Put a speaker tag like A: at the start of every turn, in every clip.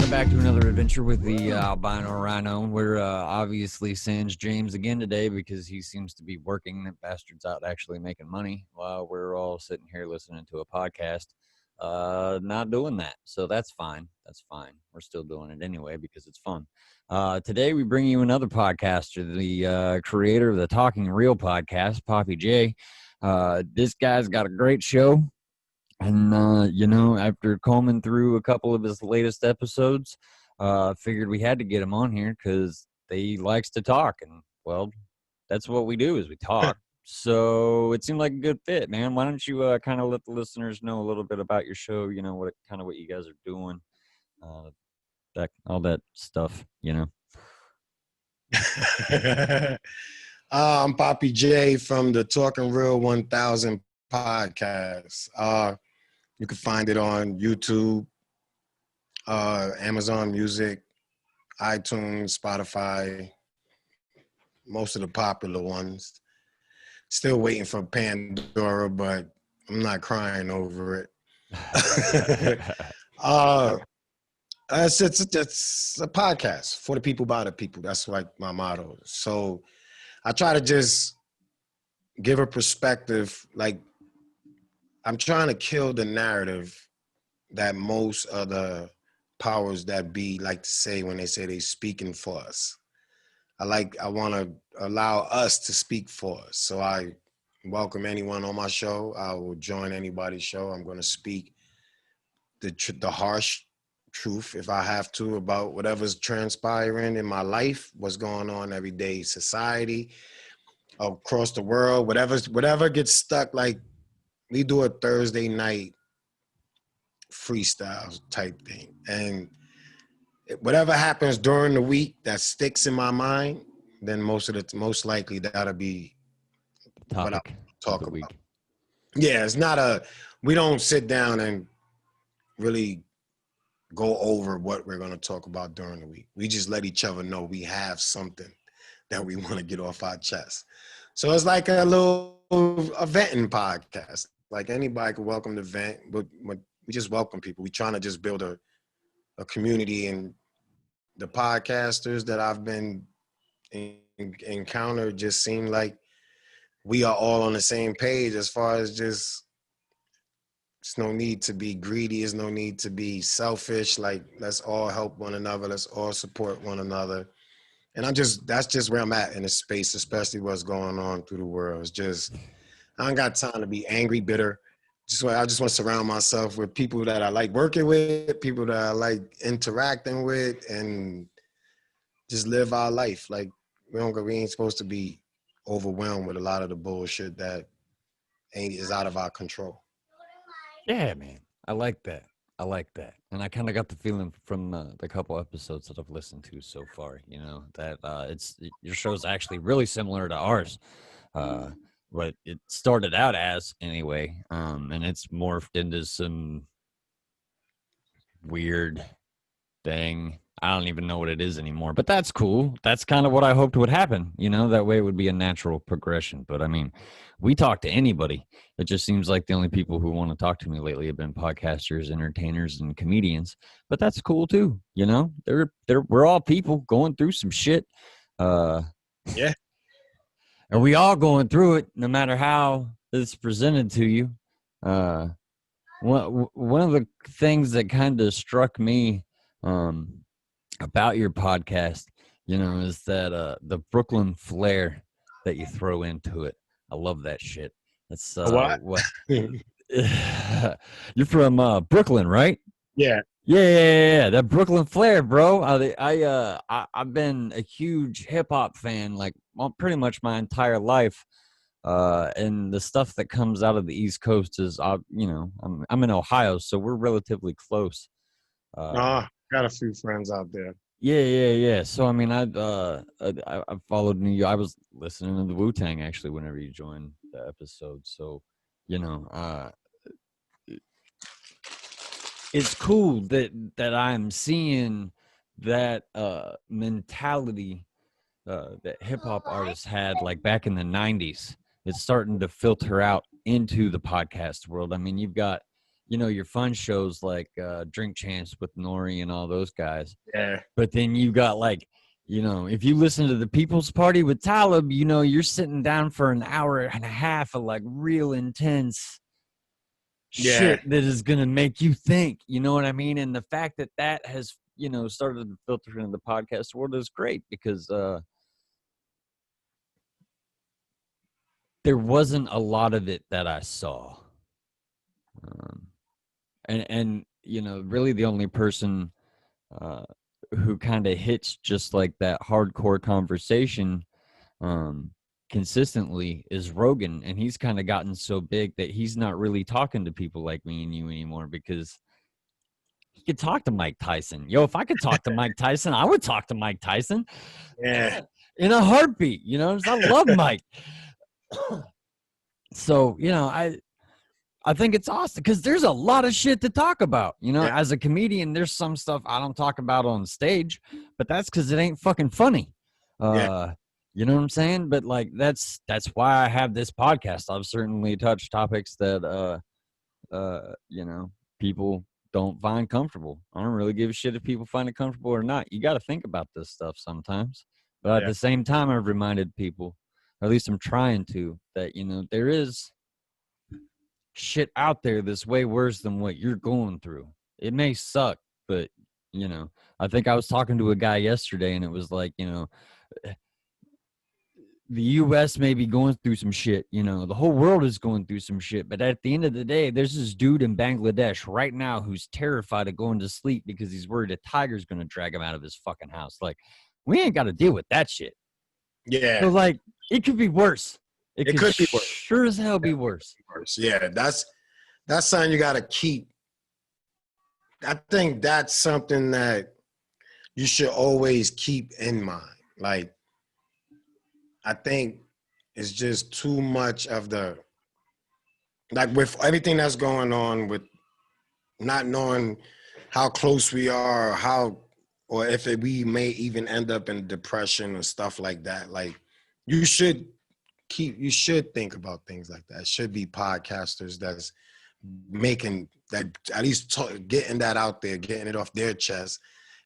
A: Coming back to another adventure with the albino rhino. We're obviously sans James again today because he seems to be working. That bastard's out actually making money while we're all sitting here listening to a podcast. Not doing that, so that's fine. That's fine. We're still doing it anyway because it's fun. Today we bring you another podcaster, the creator of the Talking Real podcast, Papi Jae. This guy's got a great show. And, after combing through a couple of his latest episodes, figured we had to get him on here because he likes to talk. And, well, that's what we do is we talk. So it seemed like a good fit, man. Why don't you kind of let the listeners know a little bit about your show, what you guys are doing, all that stuff,
B: I'm Papi Jae from the Talking Real 1000 podcast. You can find it on YouTube, Amazon Music, iTunes, Spotify, most of the popular ones. Still waiting for Pandora, but I'm not crying over it. It's a podcast for the people, by the people. That's like my motto. So I try to just give a perspective. Like, I'm trying to kill the narrative that most of the powers that be like to say when they say they speaking for us. I want to allow us to speak for us. So I welcome anyone on my show. I will join anybody's show. I'm going to speak the harsh truth, if I have to, about whatever's transpiring in my life, what's going on every day, society, across the world, whatever gets stuck. Like, we do a Thursday night freestyle type thing. And whatever happens during the week that sticks in my mind, then most likely that'll be what I'll talk about. Week. Yeah, it's not we don't sit down and really go over what we're going to talk about during the week. We just let each other know we have something that we want to get off our chest. So it's like a little venting podcast. Like, anybody can welcome to vent, but we just welcome people. We're trying to just build a community, and the podcasters that I've been encountered just seem like we are all on the same page as far as just, there's no need to be greedy. There's no need to be selfish. Like, let's all help one another. Let's all support one another. And that's just where I'm at in this space, especially what's going on through the world. It's just, I don't got time to be angry, bitter. I just want to surround myself with people that I like working with, people that I like interacting with, and just live our life. Like, we ain't supposed to be overwhelmed with a lot of the bullshit that is out of our control.
A: Yeah, man. I like that. And I kind of got the feeling from the couple episodes that I've listened to so far, that your show's actually really similar to ours. What it started out as anyway, and it's morphed into some weird thing. I don't even know what it is anymore, but that's cool. That's kind of what I hoped would happen, that way it would be a natural progression. But I mean, we talk to anybody. It just seems like the only people who want to talk to me lately have been podcasters, entertainers, and comedians, but that's cool too. We're all people going through some shit.
B: Yeah.
A: And we all going through it, no matter how it's presented to you. One of the things that kind of struck me about your podcast, is that the Brooklyn flair that you throw into it. I love that shit. That's what you're from Brooklyn, right?
B: Yeah.
A: Yeah. That Brooklyn flair, bro. I've been a huge hip hop fan, like, pretty much my entire life. And the stuff that comes out of the East Coast is, I'm in Ohio, so we're relatively close.
B: Got a few friends out there.
A: Yeah. So I mean, I followed New York. I was listening to the Wu-Tang actually whenever you joined the episode. So, it's cool that I'm seeing that mentality that hip hop artists had, like, back in the 90s. It's starting to filter out into the podcast world. I mean, you've got you know, your fun shows like Drink Champs with Nori and all those guys.
B: Yeah.
A: But then you got like, you know, if you listen to the People's Party with Talib, you know, you're sitting down for an hour and a half of like real intense
B: Yeah.
A: shit that is going to make you think, you know what I mean? And the fact that that has, you know, started to filter into the podcast world is great because there wasn't a lot of it that I saw. And you know, really the only person who kind of hits just like that hardcore conversation consistently is Rogan, and he's kind of gotten so big that he's not really talking to people like me and you anymore because he could talk to Mike Tyson. Yo, if I could talk to Mike Tyson, I would talk to Mike Tyson
B: Yeah.
A: in a heartbeat. You know, I love Mike. So, you know, I think it's awesome because there's a lot of shit to talk about. You know,
B: Yeah.
A: as a comedian, there's some stuff I don't talk about on stage, but that's because it ain't fucking funny.
B: Yeah.
A: You know what I'm saying? But like that's why I have this podcast. I've certainly touched topics that you know, people don't find comfortable. I don't really give a shit if people find it comfortable or not. You got to think about this stuff sometimes. But at
B: Yeah.
A: the same time, I've reminded people, or at least I'm trying to, that you know, there is shit out there that's way worse than what you're going through. It may suck, but you know, I think I was talking to a guy yesterday and it was like, you know, the US may be going through some shit, you know, the whole world is going through some shit, but at the end of the day, there's this dude in Bangladesh right now who's terrified of going to sleep because he's worried a tiger's going to drag him out of his fucking house. Like, we ain't got to deal with that shit.
B: Yeah.
A: So like, it could be worse.
B: It could be worse.
A: Sure as hell be worse.
B: Yeah, that's something you got to keep. I think that's something that you should always keep in mind. Like, I think it's just too much of the, like with everything that's going on with not knowing how close we are, or if we may even end up in depression or stuff like that. Like, you should think about things like that. It should be podcasters that's making that, at least getting that out there, getting it off their chest.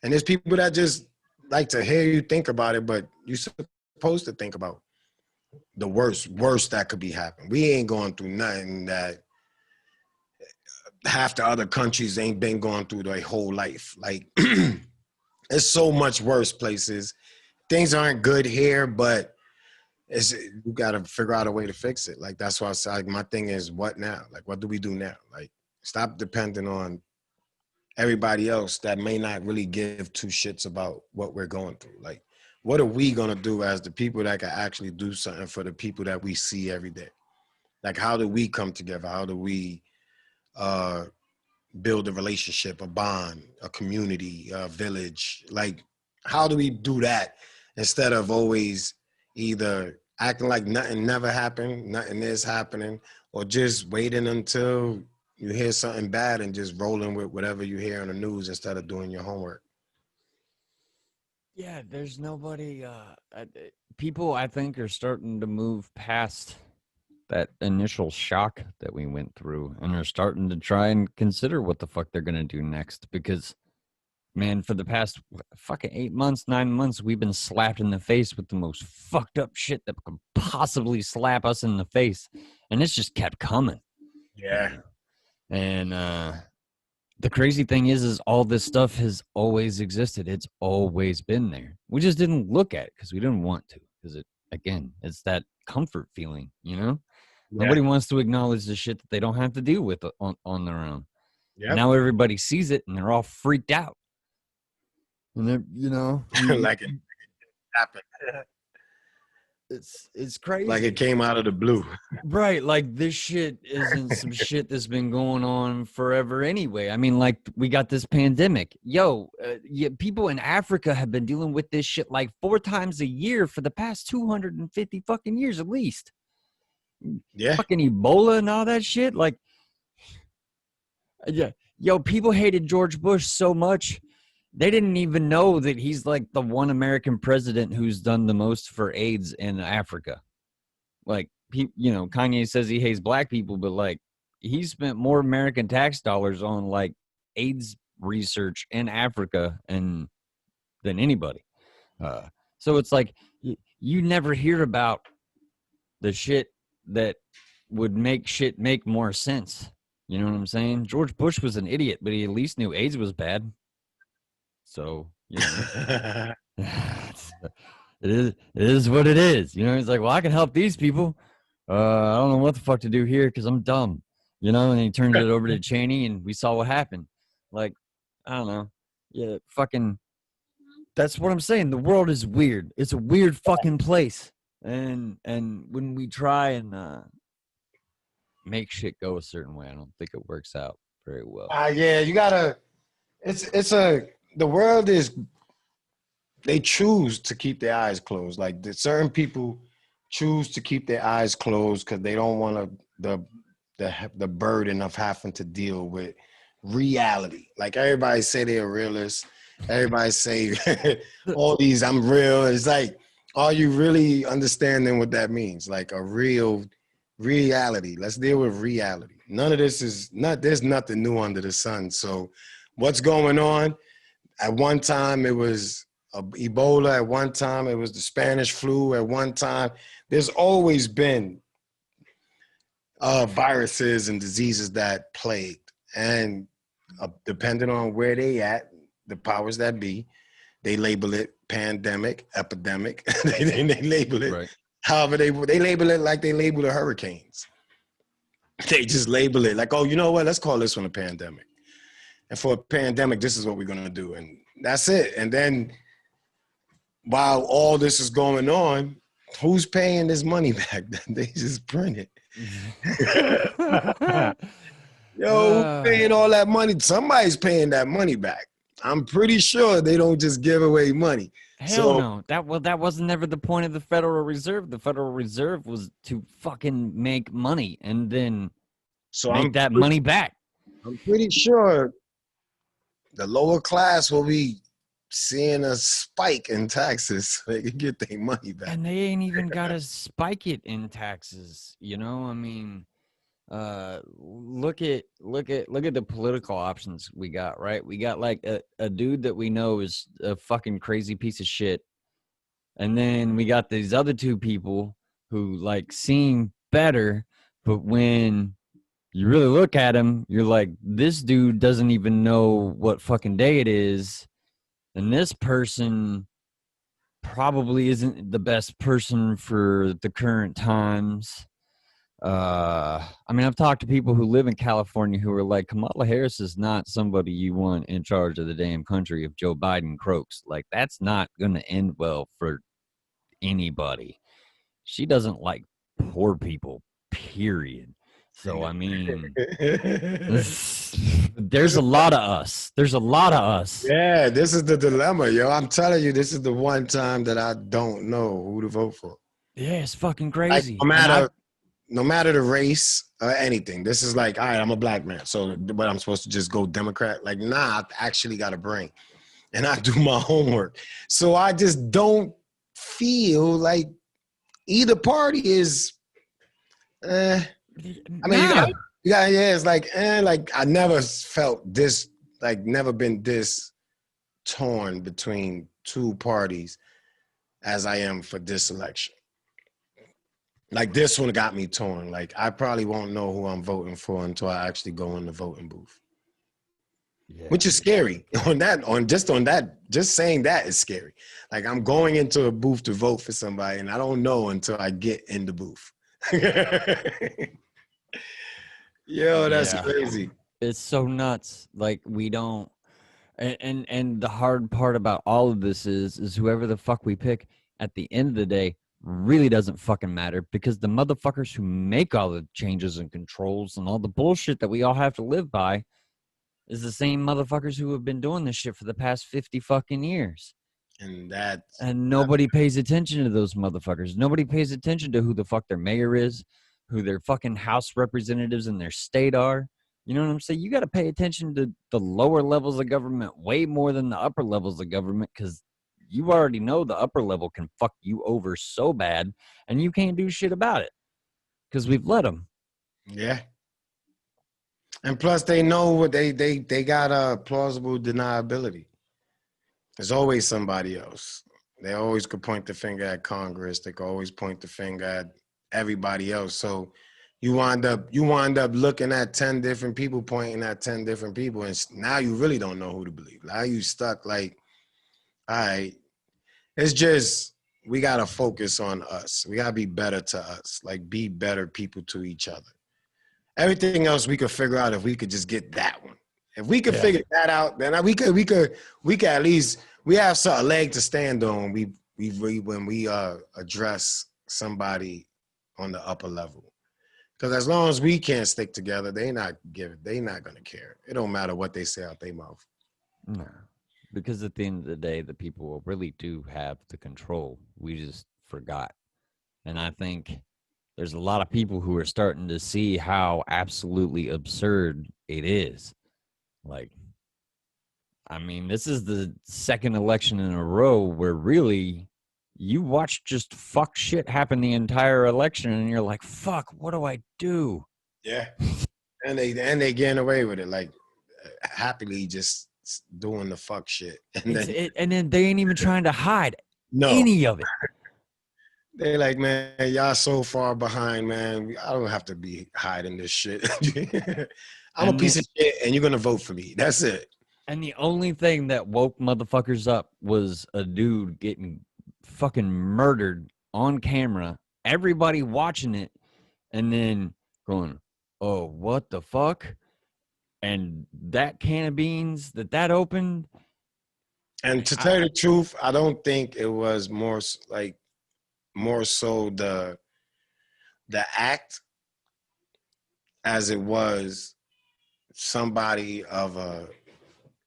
B: And there's people that just like to hear you think about it, but you're supposed to think about the worst that could be happening. We ain't going through nothing that half the other countries ain't been going through their whole life. Like, it's so much worse places. Things aren't good here, but you got to figure out a way to fix it. Like, that's why I say, like, my thing is, what now? Like, what do we do now? Like, stop depending on everybody else that may not really give two shits about what we're going through. Like, what are we going to do as the people that can actually do something for the people that we see every day? Like, how do we come together? How do we build a relationship, a bond, a community, a village? Like, how do we do that instead of always either acting like nothing never happened, nothing is happening, or just waiting until you hear something bad and just rolling with whatever you hear on the news instead of doing your homework?
A: Yeah, there's nobody. People, I think, are starting to move past that initial shock that we went through and are starting to try and consider what the fuck they're going to do next. Because, man, for the past fucking 8 months, 9 months, we've been slapped in the face with the most fucked up shit that could possibly slap us in the face. And it's just kept coming.
B: Yeah.
A: And the crazy thing is all this stuff has always existed. It's always been there. We just didn't look at it because we didn't want to. Because it's that comfort feeling, you know?
B: Yeah.
A: Nobody wants to acknowledge the shit that they don't have to deal with on their own.
B: Yep.
A: Now everybody sees it and they're all freaked out. And they're, you know,
B: like it happened.
A: It's crazy.
B: Like it came out of the blue.
A: Right. Like this shit isn't some shit that's been going on forever anyway. I mean, like we got this pandemic. People in Africa have been dealing with this shit like 4 times a year for the past 250 fucking years at least.
B: Yeah.
A: Fucking Ebola and all that shit. Like, yeah. Yo, people hated George Bush so much. They didn't even know that he's like the one American president who's done the most for AIDS in Africa. Like, you know, Kanye says he hates black people, but like he spent more American tax dollars on like AIDS research in Africa and than anybody. So it's like you never hear about the shit that would make shit make more sense. You know what I'm saying? George Bush was an idiot, but he at least knew AIDS was bad. So, you know, it is what it is. You know, he's like, well, I can help these people. I don't know what the fuck to do here because I'm dumb. You know, and he turns it over to Cheney, and we saw what happened. Like, I don't know. Yeah, fucking. That's what I'm saying. The world is weird. It's a weird fucking place. And when we try and make shit go a certain way, I don't think it works out very well.
B: Yeah, you gotta. The world is. They choose to keep their eyes closed. Like certain people choose to keep their eyes closed because they don't want the burden of having to deal with reality. Like everybody say they're a realist. Everybody say all these I'm real. It's like, are you really understanding what that means? Like a real reality. Let's deal with reality. None of this is not. There's nothing new under the sun. So, what's going on? At one time, it was Ebola. At one time, it was the Spanish flu. At one time, there's always been viruses and diseases that plagued. And depending on where they at, the powers that be, they label it pandemic, epidemic. they label it. Right. However, they label it like they label the hurricanes. They just label it like, oh, you know what? Let's call this one a pandemic. And for a pandemic, this is what we're going to do. And that's it. And then while all this is going on, who's paying this money back? They just print it. Yo, who's paying all that money? Somebody's paying that money back. I'm pretty sure they don't just give away money.
A: Hell no. That wasn't never the point of the Federal Reserve. The Federal Reserve was to fucking make money and then make that money back.
B: I'm pretty sure the lower class will be seeing a spike in taxes so they can get their money back.
A: And they ain't even got to spike it in taxes. You know, I mean, look at the political options we got, right? We got like a dude that we know is a fucking crazy piece of shit. And then we got these other two people who like seem better, but when you really look at him, you're like, this dude doesn't even know what fucking day it is. And this person probably isn't the best person for the current times. I mean, I've talked to people who live in California who are like, Kamala Harris is not somebody you want in charge of the damn country if Joe Biden croaks. Like, that's not going to end well for anybody. She doesn't like poor people, period. So, I mean, there's a lot of us. There's a lot of us.
B: Yeah, this is the dilemma, yo. I'm telling you, this is the one time that I don't know who to vote for.
A: Yeah, it's fucking crazy.
B: Like, no matter the race or anything, this is like, all right, I'm a black man. So, but I'm supposed to just go Democrat? Like, nah, I actually got a brain. And I do my homework. So I just don't feel like either party is I mean, yeah, it's like I never felt this, like never been this torn between two parties as I am for this election. Like this one got me torn. Like I probably won't know who I'm voting for until I actually go in the voting booth. Yeah. Which is scary. Just saying that is scary. Like I'm going into a booth to vote for somebody and I don't know until I get in the booth. Yo, that's crazy.
A: It's so nuts. Like we don't, and the hard part about all of this is whoever the fuck we pick at the end of the day really doesn't fucking matter because the motherfuckers who make all the changes and controls and all the bullshit that we all have to live by is the same motherfuckers who have been doing this shit for the past 50 fucking years. And nobody pays attention to those motherfuckers. Nobody pays attention to who the fuck their mayor is, who their fucking House representatives in their state are. You know what I'm saying? You got to pay attention to the lower levels of government way more than the upper levels of government because you already know the upper level can fuck you over so bad and you can't do shit about it because we've let them.
B: Yeah. And plus, they know what they got a plausible deniability. There's always somebody else. They always could point the finger at Congress. They could always point the finger at everybody else. So you wind up looking at 10 different people pointing at 10 different people, and now you really don't know who to believe. Now you stuck like, all right, it's just we gotta focus on us. We gotta be better to us, like be better people to each other. Everything else we could figure out if we could just get that one. If we could
A: Yeah.
B: figure that out, then we could at least we have a leg to stand on. When we address somebody on the upper level. Because as long as we can't stick together, they not gonna care. It don't matter what they say out their mouth.
A: No. Because at the end of the day, the people really do have the control. We just forgot. And I think there's a lot of people who are starting to see how absolutely absurd it is. Like, I mean, this is the second election in a row where really you watch just fuck shit happen the entire election and you're like, fuck, what do I do?
B: Yeah. And they getting away with it, like happily just doing the fuck shit.
A: And then they ain't even trying to hide
B: No,
A: any of it.
B: they like, man, y'all so far behind, man. I don't have to be hiding this shit. I'm a
A: And
B: piece of shit, and you're gonna vote for me. That's it.
A: And the only thing that woke motherfuckers up was a dude getting fucking murdered on camera, everybody watching it, and then going, oh, what the fuck? And that can of beans that opened.
B: And to tell you the truth, I don't think it was more so the act as it was somebody of a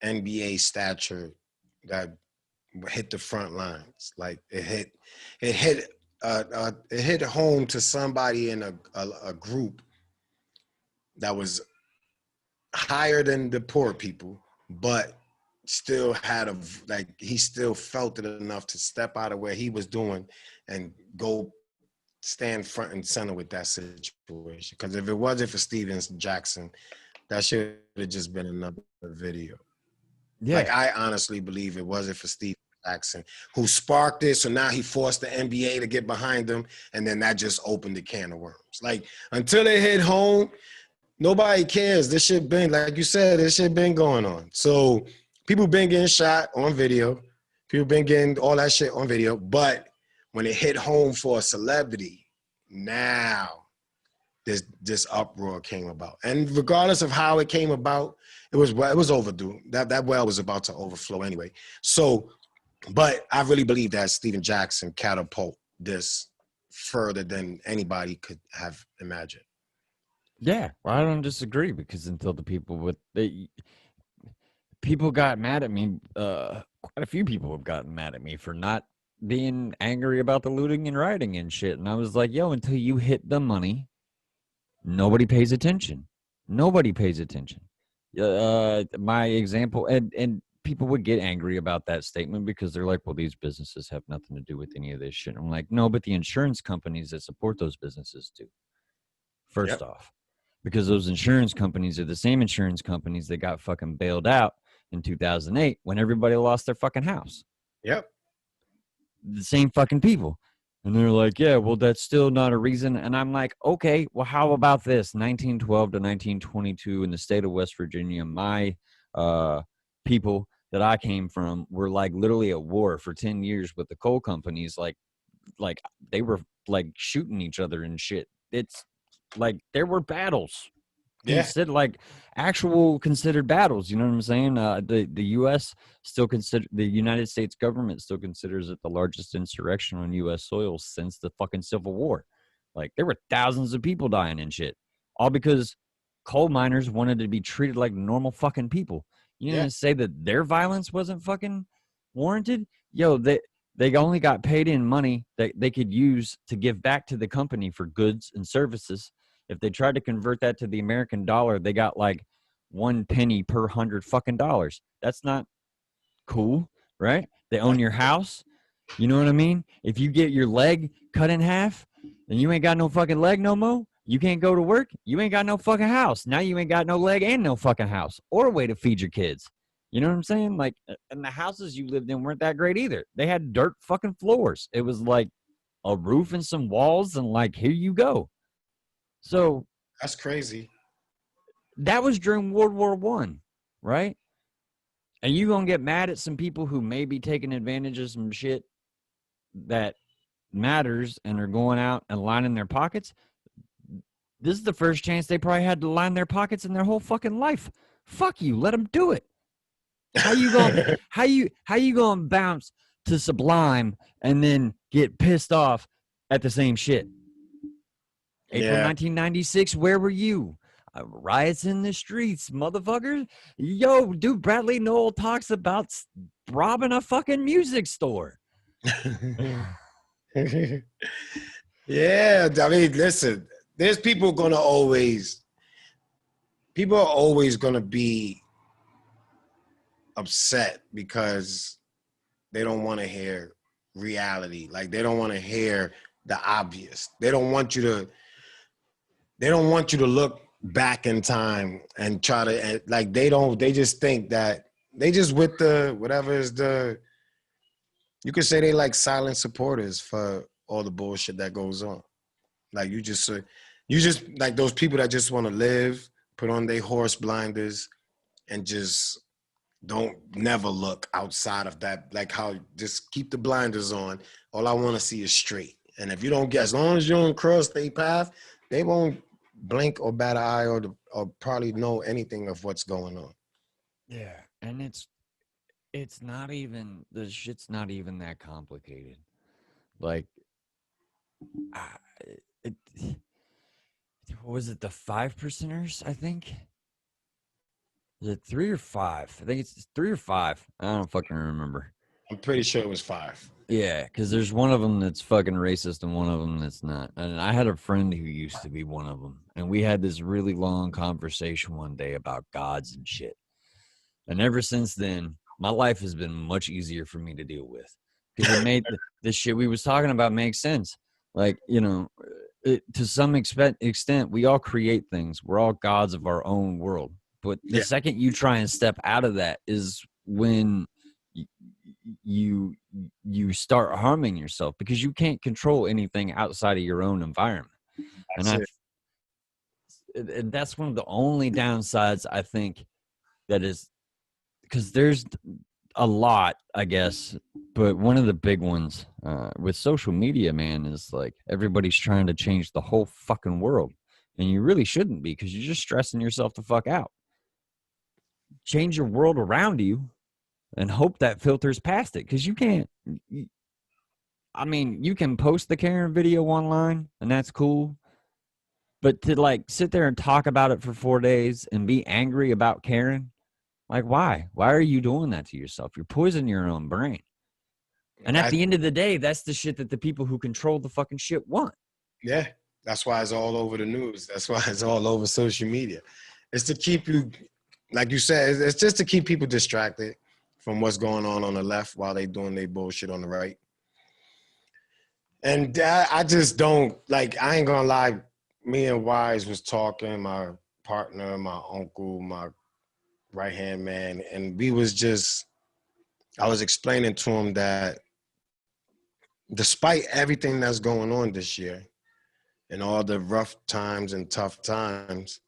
B: NBA stature that hit the front lines. Like it hit home to somebody in a group that was higher than the poor people, but still had he still felt it enough to step out of where he was doing and go stand front and center with that situation. Because if it wasn't for Steven Jackson, that should have just been another video.
A: Yeah.
B: Like, I honestly believe it wasn't for Steven Jackson, who sparked it. So now he forced the NBA to get behind him. And then that just opened the can of worms. Like, until it hit home, nobody cares. This shit been, like you said, this shit been going on. So people been getting shot on video. People been getting all that shit on video. But when it hit home for a celebrity, now this uproar came about. And regardless of how it came about, it was overdue. That well was about to overflow anyway. So, but I really believe that Steven Jackson catapult this further than anybody could have imagined.
A: Yeah, well, I don't disagree because until the people people got mad at me. Quite a few people have gotten mad at me for not being angry about the looting and rioting and shit. And I was like, yo, until you hit the money, nobody pays attention. Nobody pays attention. My example, and people would get angry about that statement because they're like, well, these businesses have nothing to do with any of this shit. I'm like, no, but the insurance companies that support those businesses do. First off, because those insurance companies are the same insurance companies that got fucking bailed out in 2008 when everybody lost their fucking house.
B: Yep.
A: The same fucking people. And they're like, yeah, well, that's still not a reason. And I'm like, okay, well, how about this? 1912 to 1922 in the state of West Virginia, my people that I came from were like literally at war for 10 years with the coal companies. Like they were like shooting each other and shit. It's like there were battles. Consider like actual considered battles. You know what I'm saying? The U.S. still the United States government still considers it the largest insurrection on U.S. soil since the fucking Civil War. Like there were thousands of people dying and shit, all because coal miners wanted to be treated like normal fucking people. You know, say that their violence wasn't fucking warranted. Yo, they only got paid in money that they could use to give back to the company for goods and services. If they tried to convert that to the American dollar, they got like 1 penny per $100 fucking dollars. That's not cool, right? They own your house. You know what I mean? If you get your leg cut in half and you ain't got no fucking leg no more, You can't go to work. You ain't got no fucking house. Now you ain't got no leg and no fucking house or a way to feed your kids. You know what I'm saying? Like, and the houses you lived in weren't that great either. They had dirt fucking floors. It was like a roof and some walls, and like, here you go. So
B: That's crazy.
A: that was during World War One, right? And you gonna get mad at some people who may be taking advantage of some shit that matters and are going out and lining their pockets? This is the first chance they probably had to line their pockets in their whole fucking life. Fuck you, let them do it. How you going how you going to bounce to Sublime and then get pissed off at the same shit? April
B: Yeah.
A: 1996, where were you? Riots in the streets, motherfuckers. Yo, dude, Bradley Noel talks about robbing a fucking music store.
B: Yeah, I mean, listen, there's people are always gonna be upset because they don't want to hear reality. Like they don't want to hear the obvious. They don't want you to look back in time and try to like they just think that they just with the whatever is the you could say they like silent supporters for all the bullshit that goes on. Like you just like those people that just want to live, put on their horse blinders, and just don't never look outside of that. Like how just keep the blinders on. All I want to see is straight. And if you don't get, as long as you don't cross their path, they won't blink or bat an eye or probably know anything of what's going on.
A: Yeah, and it's not even the shit's not even that complicated. Like, it, was it the 5%ers? I think. Is it 3 or 5? I think it's 3 or 5. I don't fucking remember.
B: I'm pretty sure it was 5.
A: Yeah, because there's one of them that's fucking racist and one of them that's not. And I had a friend who used to be one of them, and we had this really long conversation one day about gods and shit. And ever since then, my life has been much easier for me to deal with because it made this shit we was talking about make sense. Like, you know, to some extent, we all create things. We're all gods of our own world. But the second you try and step out of that is when you start harming yourself because you can't control anything outside of your own environment. And that's one of the only downsides I think that is, because there's a lot, I guess, but one of the big ones with social media, man, is like everybody's trying to change the whole fucking world. And you really shouldn't be, because you're just stressing yourself the fuck out. Change your world around you and hope that filters past it, because you can't. I mean, you can post the Karen video online, and that's cool. But to like sit there and talk about it for 4 days and be angry about Karen, like, why? Why are you doing that to yourself? You're poisoning your own brain. And at the end of the day, that's the shit that the people who control the fucking shit want.
B: Yeah, that's why it's all over the news. That's why it's all over social media. It's to keep you, like you said, it's just to keep people distracted from what's going on the left while they doing their bullshit on the right. And I just don't, like, I ain't gonna lie, me and Wise was talking, my partner, my uncle, my right-hand man, and we was just, I was explaining to him that despite everything that's going on this year and all the rough times and tough times,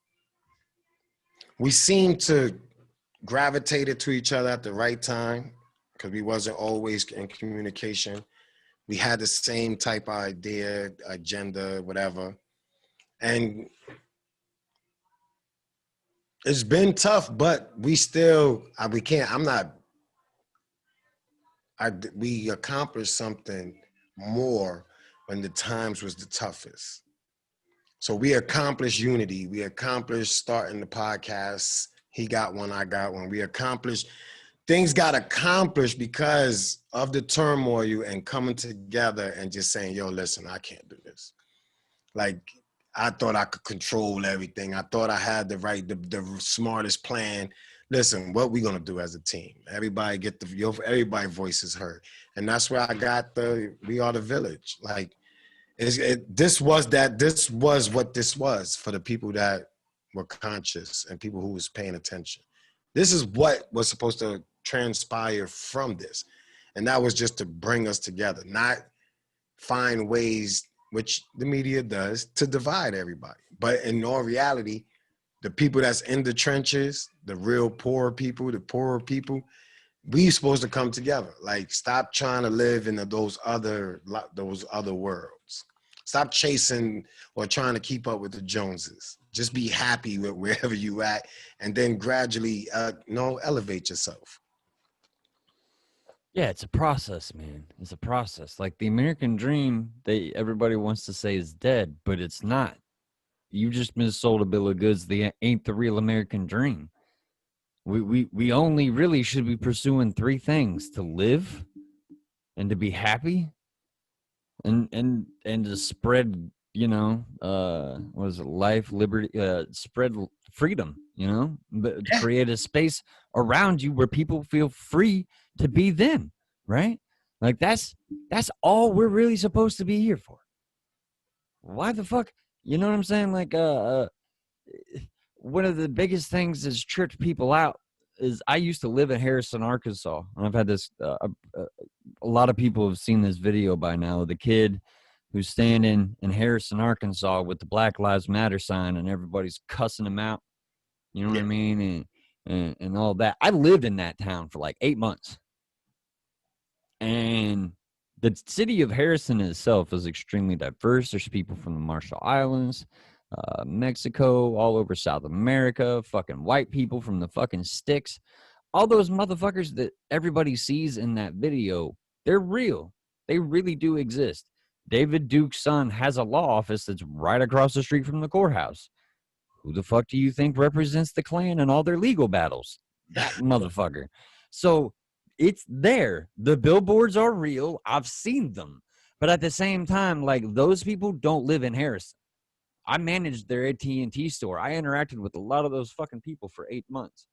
B: we seem to gravitate to each other at the right time because we wasn't always in communication. We had the same type of idea, agenda, whatever. And it's been tough, but we still, we accomplished something more when the times was the toughest. So we accomplished unity. We accomplished starting the podcast. He got one, I got one. We accomplished, things got accomplished because of the turmoil and coming together and just saying, yo, listen, I can't do this. Like, I thought I could control everything. I thought I had the smartest plan. Listen, what we gonna do as a team? Everybody everybody voices heard. And that's where I got we are the village. Like, This was what this was for the people that were conscious and people who was paying attention. This is what was supposed to transpire from this. And that was just to bring us together, not find ways, which the media does, to divide everybody. But in all reality, the people that's in the trenches, the real poor people, the poorer people, we supposed to come together. Like, stop trying to live in those other worlds. Stop chasing or trying to keep up with the Joneses. Just be happy with wherever you at, and then gradually, elevate yourself.
A: Yeah, it's a process, man. It's a process. Like the American dream, everybody wants to say is dead, but it's not. You just missold a bill of goods. Ain't the real American dream. We only really should be pursuing three things: to live, and to be happy, and to spread, what is it, life, liberty, spread freedom, but to create a space around you where people feel free to be them, right? Like that's all we're really supposed to be here for. Why the fuck, you know what I'm saying? Like one of the biggest things that's tripped people out is I used to live in Harrison, Arkansas, and I've had this a lot of people have seen this video by now. The kid who's standing in Harrison, Arkansas with the Black Lives Matter sign, and everybody's cussing him out. You know what I mean? And all that. I lived in that town for like 8 months. And the city of Harrison itself is extremely diverse. There's people from the Marshall Islands, Mexico, all over South America, fucking white people from the fucking sticks. All those motherfuckers that everybody sees in that video, they're real. They really do exist. David Duke's son has a law office that's right across the street from the courthouse. Who the fuck do you think represents the Klan in all their legal battles? That motherfucker. So it's there. The billboards are real. I've seen them. But at the same time, like, those people don't live in Harrison. I managed their AT&T store. I interacted with a lot of those fucking people for 8 months.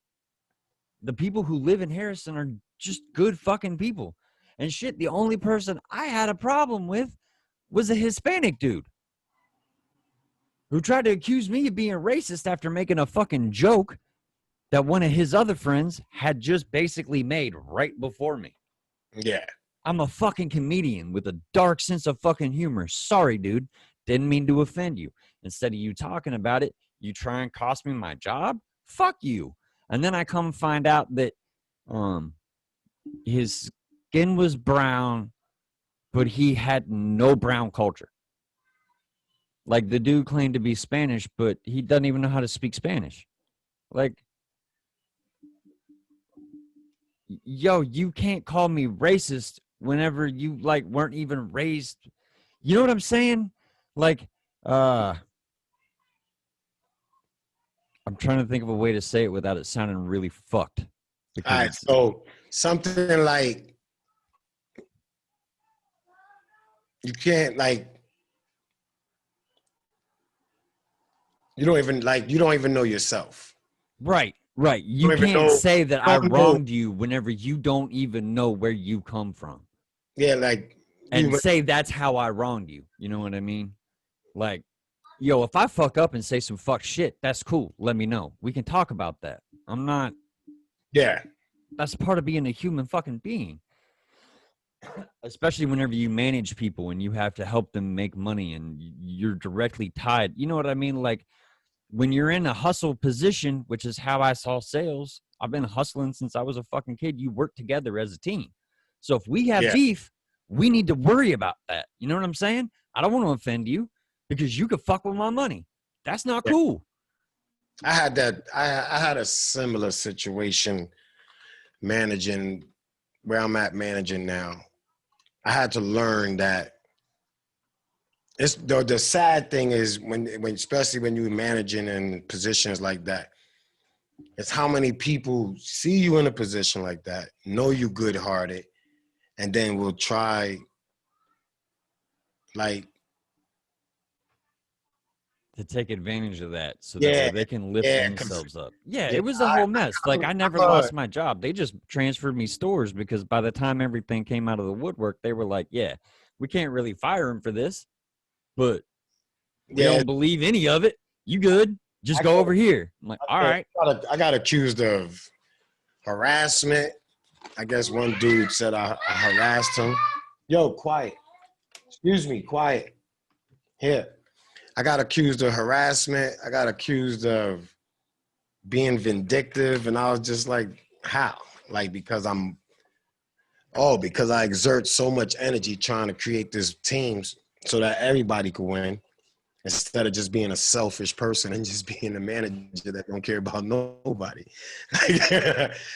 A: The people who live in Harrison are just good fucking people. And shit, the only person I had a problem with was a Hispanic dude who tried to accuse me of being racist after making a fucking joke that one of his other friends had just basically made right before me.
B: Yeah.
A: I'm a fucking comedian with a dark sense of fucking humor. Sorry, dude. Didn't mean to offend you. Instead of you talking about it, you try and cost me my job? Fuck you. And then I come find out that his skin was brown, but he had no brown culture. Like, the dude claimed to be Spanish, but he doesn't even know how to speak Spanish. Like, yo, you can't call me racist whenever you, like, weren't even raised. You know what I'm saying? Like, I'm trying to think of a way to say it without it sounding really fucked.
B: All right, so something like, you can't, like, you don't even know yourself.
A: Right. You can't say that I wronged you whenever you don't even know where you come from.
B: Yeah, like,
A: and say that's how I wronged you. You know what I mean? Like, yo, if I fuck up and say some fuck shit, that's cool. Let me know. We can talk about that. I'm not.
B: Yeah.
A: That's part of being a human fucking being. Especially whenever you manage people and you have to help them make money and you're directly tied. You know what I mean? Like, when you're in a hustle position, which is how I saw sales, I've been hustling since I was a fucking kid. You work together as a team. So if we have beef, we need to worry about that. You know what I'm saying? I don't want to offend you because you could fuck with my money. That's not cool.
B: I had that. I had a similar situation managing where I'm at managing now. I had to learn that it's the sad thing is when especially when you're managing in positions like that, it's how many people see you in a position like that, know you good-hearted, and then will try, like,
A: to take advantage of that so that way they can lift themselves up. Yeah, it was a whole mess. Like, I never lost my job. They just transferred me stores because by the time everything came out of the woodwork, they were like, yeah, we can't really fire him for this. but we
B: Yeah,
A: don't believe any of it. You good? Just
B: I
A: go
B: got,
A: over here. I'm like, all right.
B: I got accused of harassment. I guess one dude said I harassed him. Yo, quiet. Excuse me, quiet. Here. I got accused of harassment. I got accused of being vindictive. And I was just like, how? Like, because I exert so much energy trying to create this team so that everybody could win instead of just being a selfish person and just being a manager that don't care about nobody.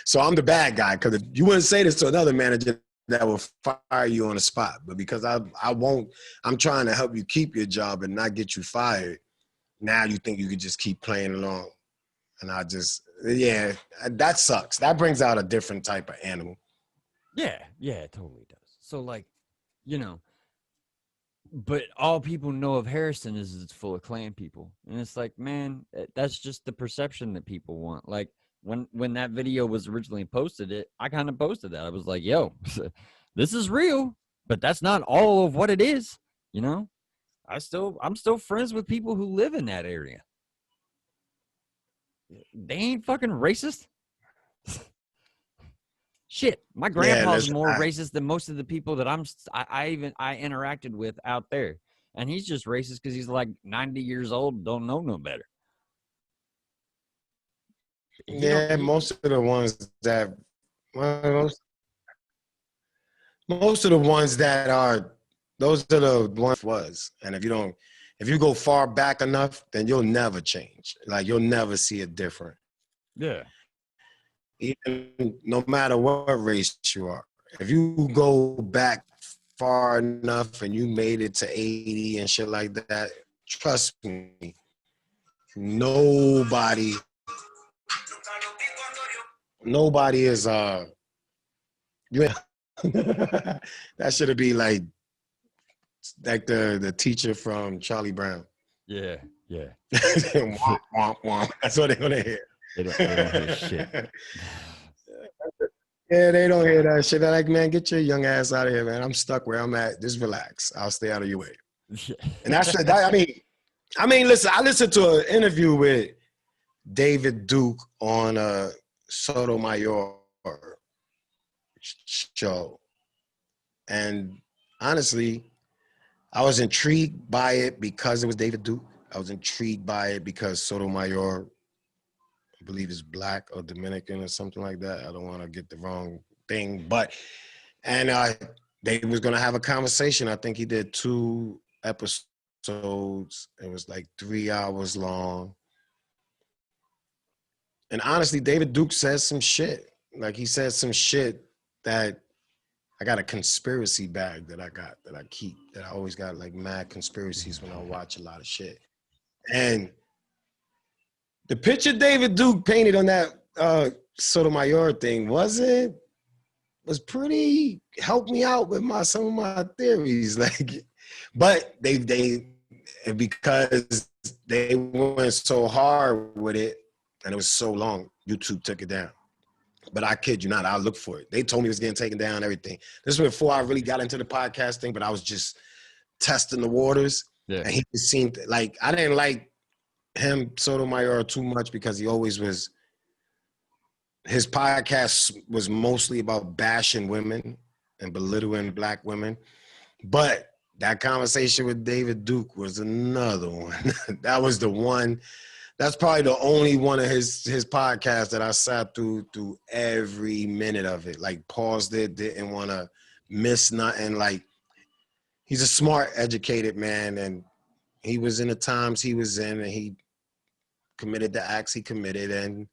B: So I'm the bad guy because you wouldn't say this to another manager that will fire you on the spot. But because I won't, I'm trying to help you keep your job and not get you fired. Now you think you could just keep playing along. And yeah, that sucks. That brings out a different type of animal.
A: Yeah, it totally does. So like, you know, but all people know of Harrison is it's full of Klan people. And it's like, man, that's just the perception that people want. Like when that video was originally posted, I kind of posted that. I was like, yo, this is real, but that's not all of what it is, you know? I'm still friends with people who live in that area. They ain't fucking racist. Shit, my grandpa's more racist than most of the people that I interacted with out there, and he's just racist because he's like 90 years old, don't know no better.
B: Most of the ones that most of the ones that are those are the ones and if you go far back enough, then you'll never change. Like you'll never see it different.
A: Yeah.
B: Even no matter what race you are. If you go back far enough and you made it to 80 and shit like that, trust me, nobody is you that should be like the teacher from Charlie Brown.
A: Yeah.
B: Womp, womp, womp. That's what they're gonna hear.
A: They don't hear shit.
B: Yeah, they don't hear that shit. They're like, man, get your young ass out of here, man. I'm stuck where I'm at. Just relax. I'll stay out of your way. And I mean, listen, I listened to an interview with David Duke on Sotomayor show. And honestly, I was intrigued by it because it was David Duke. I was intrigued by it because Sotomayor, I believe, is Black or Dominican or something like that. I don't want to get the wrong thing, and they was going to have a conversation. I think he did 2 episodes. It was like 3 hours long. And honestly, David Duke says some shit. Like he said some shit that I got a conspiracy bag that I keep, that I always got like mad conspiracies when I watch a lot of shit. And the picture David Duke painted on that Sotomayor thing was pretty, helped me out with some of my theories. Like, but they because they went so hard with it and it was so long, YouTube took it down. But I kid you not, I'll look for it. They told me it was getting taken down, everything. This was before I really got into the podcast thing, but I was just testing the waters.
A: Yeah.
B: And he seemed like, I didn't like him, Sotomayor, too much because he always was, his podcast was mostly about bashing women and belittling Black women. But that conversation with David Duke was another one. That was the one. That's probably the only one of his podcasts that I sat through every minute of it. Like paused it, didn't want to miss nothing. Like he's a smart, educated man, and he was in the times he was in, and he committed the acts he committed, and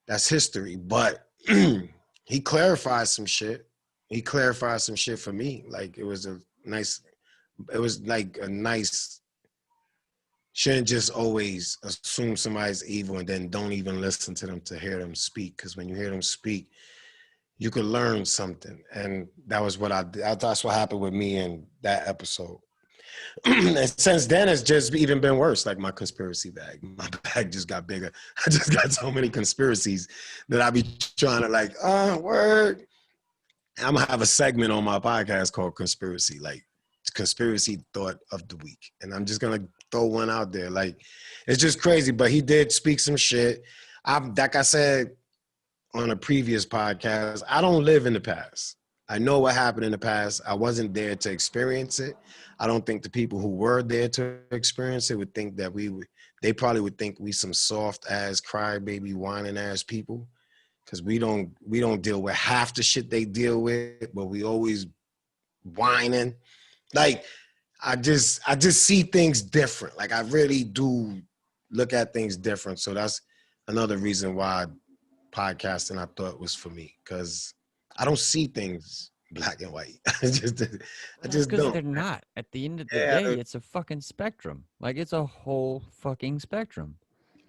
B: that's history. But he clarified some shit. He clarified some shit for me. Like it was like a nice. Shouldn't just always assume somebody's evil and then don't even listen to them to hear them speak. Because when you hear them speak, you could learn something. And that was what I did. That's what happened with me in that episode. And since then, it's just even been worse. Like my conspiracy bag. My bag just got bigger. I just got so many conspiracies that I be trying to like, word. I'm going to have a segment on my podcast called Conspiracy. Like, conspiracy thought of the week. And I'm just gonna throw one out there. Like, it's just crazy, but he did speak some shit. Like I said on a previous podcast, I don't live in the past. I know what happened in the past. I wasn't there to experience it. I don't think the people who were there to experience it would think that they probably would think we some soft ass crybaby whining ass people. Cause we don't deal with half the shit they deal with, but we always whining. Like, I just see things different. Like, I really do look at things different. So that's another reason why podcasting I thought was for me, because I don't see things black and white. I just
A: Because
B: don't.
A: they're not. At the end of the
B: Yeah,
A: day, it's a fucking spectrum. Like, it's a whole fucking spectrum.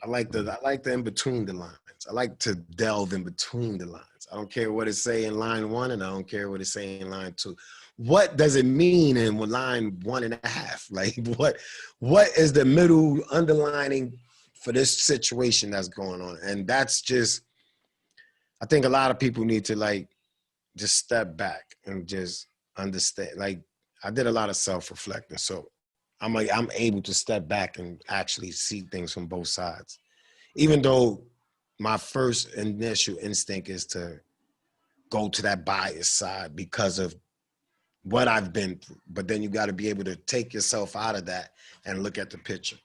B: I like the in between the lines. I like to delve in between the lines. I don't care what it say in line 1, and I don't care what it say in line 2. What does it mean in line 1.5? Like, what is the middle underlining for this situation that's going on? And that's just, I think a lot of people need to like just step back and just understand. Like, I did a lot of self-reflecting, so I'm able to step back and actually see things from both sides. Even though my first initial instinct is to go to that bias side because of what I've been through. But then you got to be able to take yourself out of that and look at the picture.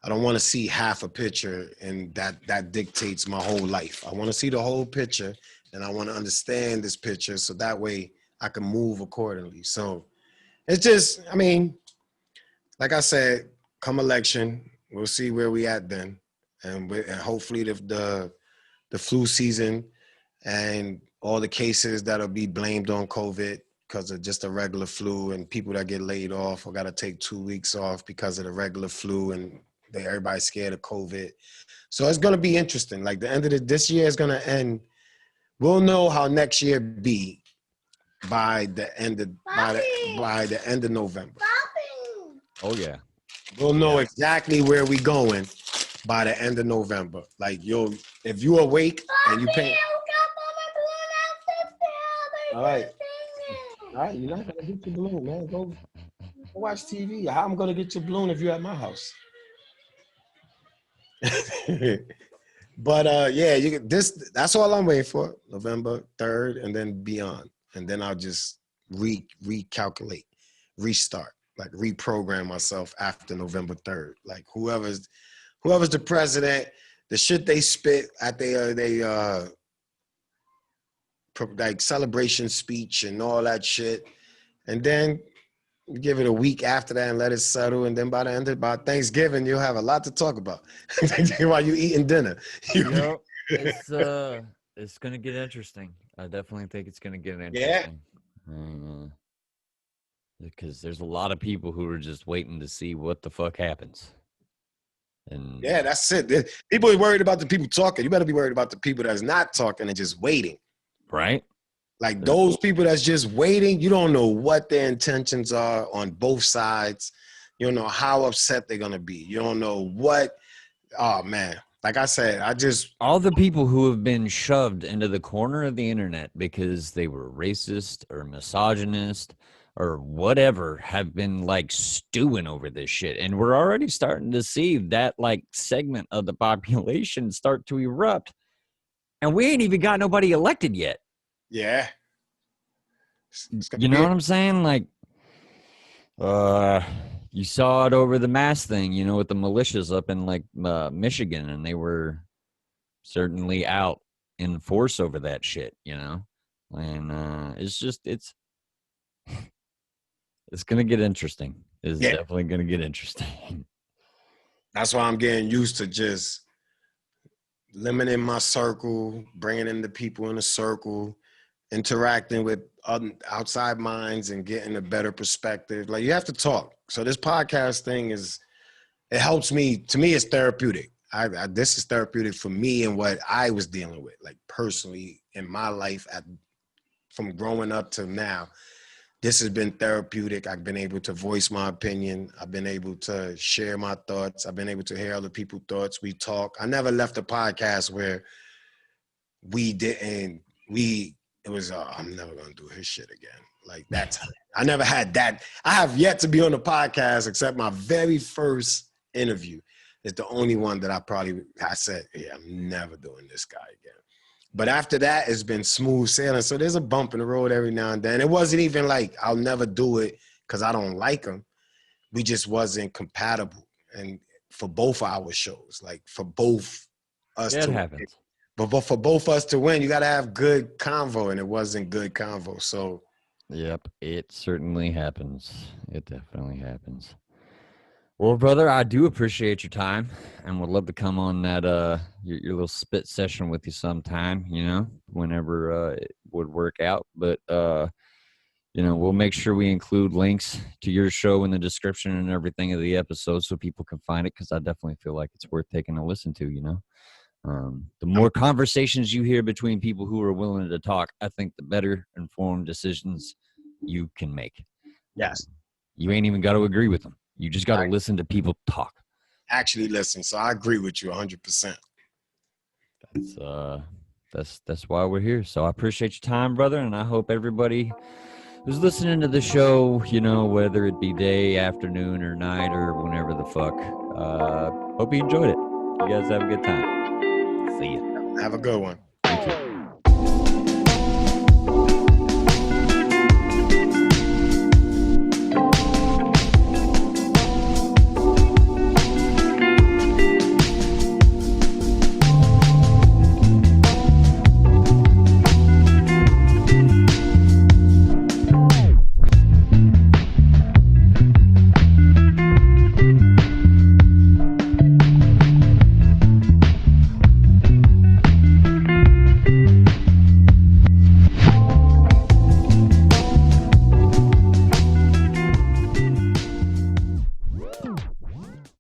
B: I don't want to see half a picture and that dictates my whole life. I want to see the whole picture and I want to understand this picture so that way I can move accordingly. So it's just, I mean, like I said, come election, we'll see where we at then. And hopefully the flu season and all the cases that'll be blamed on COVID because of just a regular flu and people that get laid off or got to take 2 weeks off because of the regular flu and everybody's scared of COVID. So it's going to be interesting. Like, the end of this year is going to end. We'll know how next year be by the end of November.
A: Oh, yeah.
B: We'll know exactly where we going by the end of November. Like, if you awake and you pay. All right, you're not gonna get your balloon, man. Go watch TV. How I'm gonna get your balloon if you're at my house? But yeah, that's all I'm waiting for. November 3rd and then beyond. And then I'll just recalculate, restart, like reprogram myself after November 3rd. Like, whoever's the president, the shit they spit at like celebration speech and all that shit. And then give it a week after that and let it settle. And then by Thanksgiving, you'll have a lot to talk about while you eating dinner.
A: Yep. It's gonna get interesting. I definitely think it's gonna get interesting. Yeah. Because there's a lot of people who are just waiting to see what the fuck happens. And
B: yeah, that's it. People are worried about the people talking. You better be worried about the people that's not talking and just waiting.
A: Right?
B: Like, those people that's just waiting, you don't know what their intentions are on both sides. You don't know how upset they're gonna be. You don't know what. Oh man, like I said,
A: all the people who have been shoved into the corner of the internet because they were racist or misogynist or whatever have been like stewing over this shit. And we're already starting to see that like segment of the population start to erupt. And we ain't even got nobody elected yet.
B: Yeah.
A: You know what I'm saying? Like, you saw it over the mask thing, with the militias up in like Michigan, and they were certainly out in force over that shit, and it's gonna get interesting. It's definitely gonna get interesting.
B: That's why I'm getting used to just limiting my circle, bringing in the people in the circle, interacting with outside minds and getting a better perspective. Like, you have to talk. So this podcast thing it helps me. To me, it's therapeutic. This is therapeutic for me and what I was dealing with, like, personally in my life from growing up to now. This has been therapeutic. I've been able to voice my opinion. I've been able to share my thoughts. I've been able to hear other people's thoughts. We talk. I never left a podcast where we it was, I'm never gonna do his shit again. Like that's, I never had that. I have yet to be on the podcast except my very first interview. It's the only one that I said, yeah, I'm never doing this guy again. But after that, it's been smooth sailing. So there's a bump in the road every now and then. It wasn't even like I'll never do it because I don't like him. We just wasn't compatible. And for both our shows, like for both us
A: Yeah, it
B: to
A: happens.
B: but for both us to win, you got to have good convo, and it wasn't good convo. So,
A: Yep, it certainly happens. It definitely happens. Well, brother, I do appreciate your time and would love to come on that your little spit session with you sometime, whenever it would work out. But we'll make sure we include links to your show in the description and everything of the episode so people can find it, because I definitely feel like it's worth taking a listen to. The more conversations you hear between people who are willing to talk, I think the better informed decisions you can make.
B: yes,
A: You ain't even got to agree with them. You just got to
B: I
A: listen to people talk.
B: actually listen. So I agree with you 100%.
A: That's why we're here. So I appreciate your time, brother, and I hope everybody who's listening to the show, whether it be day, afternoon, or night, or whenever the fuck, hope you enjoyed it. You guys have a good time. See ya.
B: Have a good one.